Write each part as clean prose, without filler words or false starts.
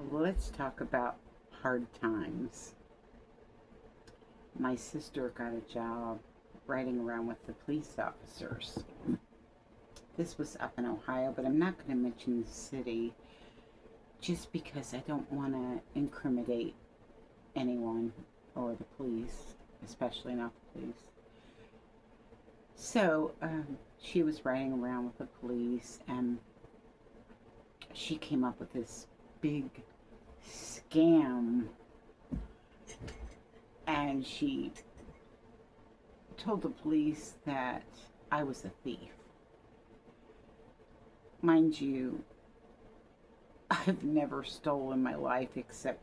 Let's talk about hard times. My sister got a job riding around with the police officers. This was up in Ohio, but I'm not going to mention the city just because I don't want to incriminate anyone or the police, especially not the police. So she was riding around with the police and she came up with this big scam, and she told the police that I was a thief. Mind you, I've never stolen in my life except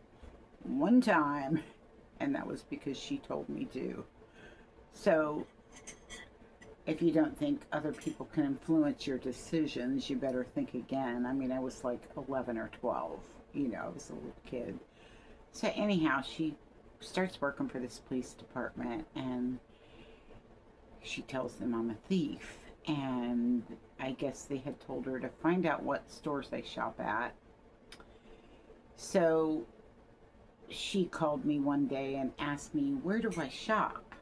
one time, and that was because she told me to. So, if you don't think other people can influence your decisions, you better think again. I mean, I was like 11 or 12, I was a little kid. So, anyhow, she starts working for this police department and she tells them I'm a thief. And I guess they had told her to find out what stores I shop at. So she called me one day and asked me, where do I shop?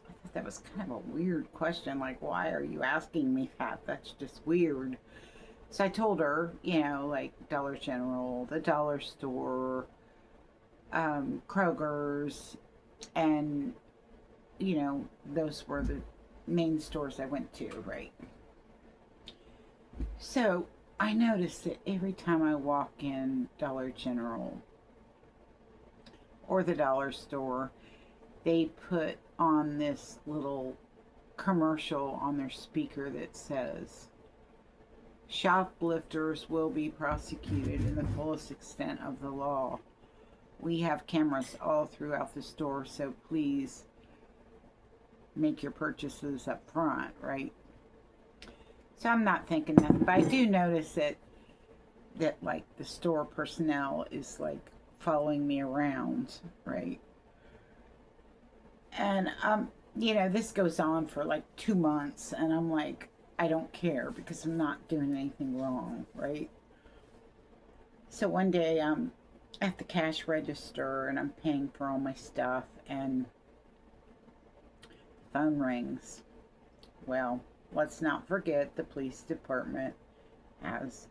I thought that was kind of a weird question. Like, why are you asking me that? That's just weird. So I told her, like Dollar General, the dollar store, Kroger's, and, those were the main stores I went to, right? So I noticed that every time I walk in Dollar General or the dollar store, they put on this little commercial on their speaker that says, shoplifters will be prosecuted in the fullest extent of the law. We have cameras all throughout the store, so please make your purchases up front, right? So I'm not thinking nothing, but I do notice that like the store personnel is like following me around, right? And this goes on for like 2 months, and I'm like, I don't care because I'm not doing anything wrong, right? So one day I'm at the cash register and I'm paying for all my stuff, and the phone rings. Well, let's not forget the police department has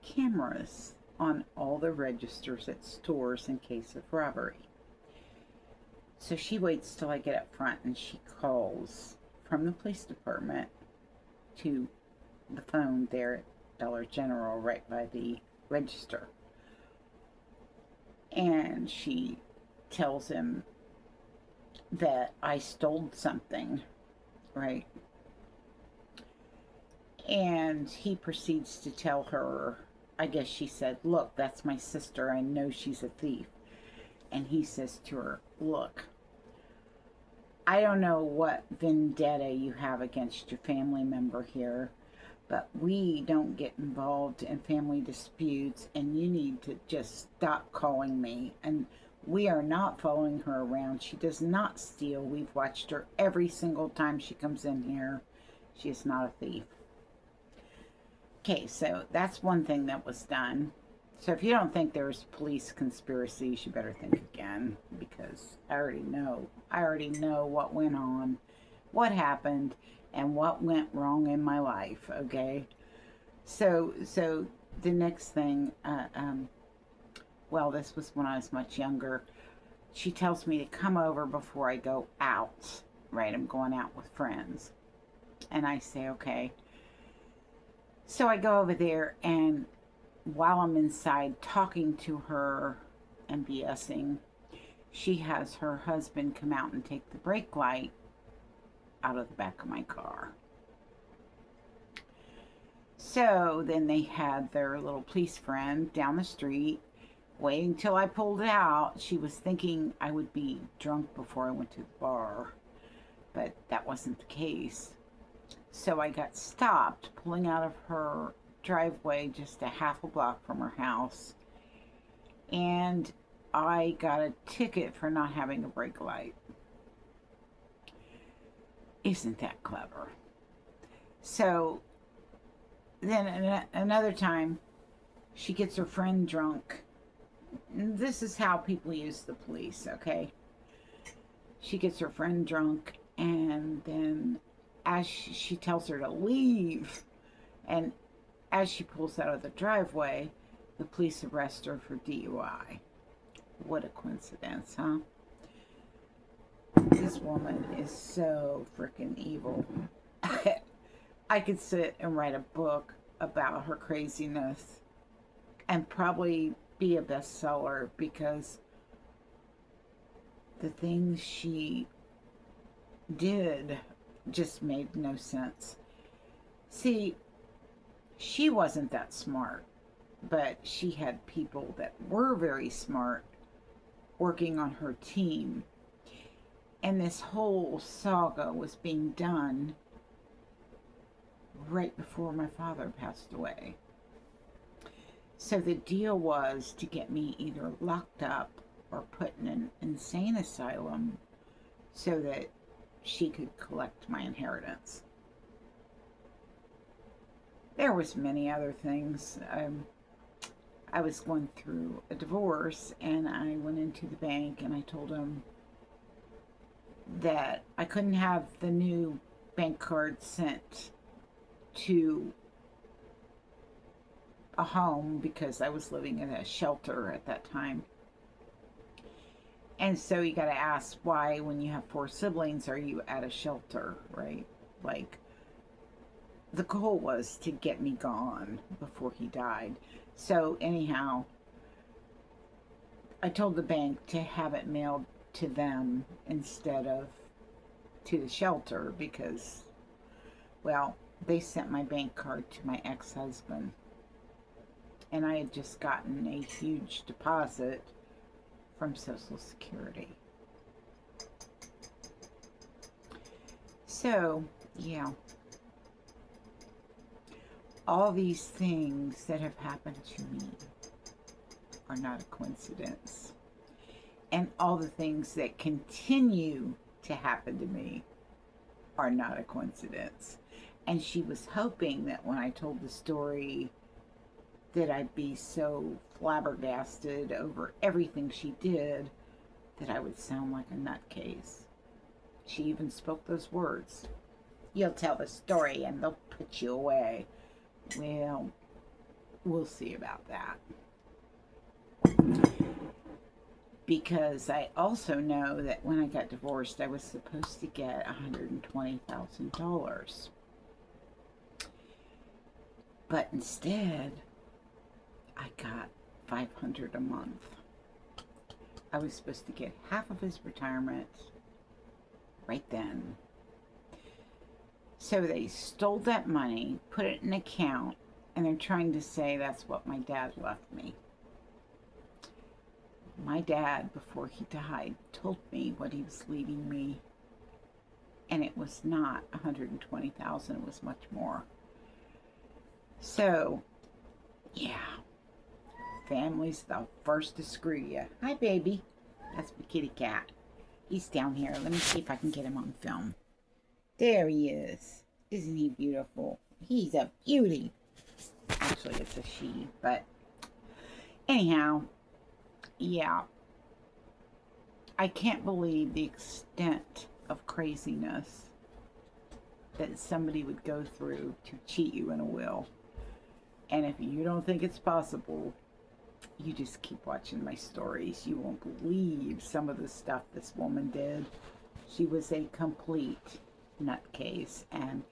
cameras on all the registers at stores in case of robbery. So she waits till I get up front and she calls from the police department to the phone there at Dollar General right by the register. And she tells him that I stole something, right? And he proceeds to tell her, I guess she said, look, that's my sister. I know she's a thief. And he says to her, look, I don't know what vendetta you have against your family member here, but we don't get involved in family disputes, and you need to just stop calling me. And we are not following her around. She does not steal. We've watched her every single time she comes in here. She is not a thief. Okay, so that's one thing that was done. So if you don't think there's police conspiracies, you better think again, because I already know. I already know what went on, what happened, and what went wrong in my life, okay? So the next thing, well, this was when I was much younger. She tells me to come over before I go out, right? I'm going out with friends. And I say, okay. So I go over there, and while I'm inside talking to her and BSing, she has her husband come out and take the brake light out of the back of my car. So then they had their little police friend down the street waiting till I pulled out. She was thinking I would be drunk before I went to the bar, but that wasn't the case. So I got stopped pulling out of her driveway just a half a block from her house, and I got a ticket for not having a brake light. Isn't that clever? So then another time She gets her friend drunk. This is how people use the police, okay? She gets her friend drunk, and then as she tells her to leave, and as she pulls out of the driveway, the police arrest her for DUI. What a coincidence, huh? This woman is so freaking evil. I could sit and write a book about her craziness and probably be a bestseller, because the things she did just made no sense. See, she wasn't that smart, but she had people that were very smart working on her team. And this whole saga was being done right before my father passed away. So the deal was to get me either locked up or put in an insane asylum so that she could collect my inheritance. There was many other things. I was going through a divorce, and I went into the bank and I told them that I couldn't have the new bank card sent to a home because I was living in a shelter at that time. And so you got to ask, why, when you have 4 siblings, are you at a shelter, right? Like, the goal was to get me gone before he died. So anyhow, I told the bank to have it mailed to them instead of to the shelter because, well, they sent my bank card to my ex-husband. And I had just gotten a huge deposit from Social Security. So, yeah. All these things that have happened to me are not a coincidence. And all the things that continue to happen to me are not a coincidence. And she was hoping that when I told the story that I'd be so flabbergasted over everything she did that I would sound like a nutcase. She even spoke those words. You'll tell the story and they'll put you away. Well, we'll see about that. Because I also know that when I got divorced, I was supposed to get $120,000. But instead, I got $500 a month. I was supposed to get half of his retirement right then. So they stole that money, put it in an account, and they're trying to say that's what my dad left me. My dad, before he died, told me what he was leaving me, and it was not $120,000, it was much more. So, yeah, family's the first to screw you. Hi, baby. That's my kitty cat. He's down here. Let me see if I can get him on film. There he is. Isn't he beautiful? He's a beauty. Actually, it's a she, but anyhow, yeah. I can't believe the extent of craziness that somebody would go through to cheat you in a will. And if you don't think it's possible, you just keep watching my stories. You won't believe some of the stuff this woman did. She was a complete nutcase, and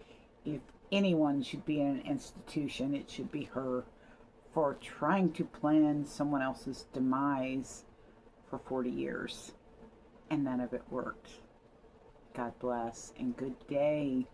if anyone should be in an institution, it should be her, for trying to plan someone else's demise for 40 years, and none of it worked. God bless, and good day.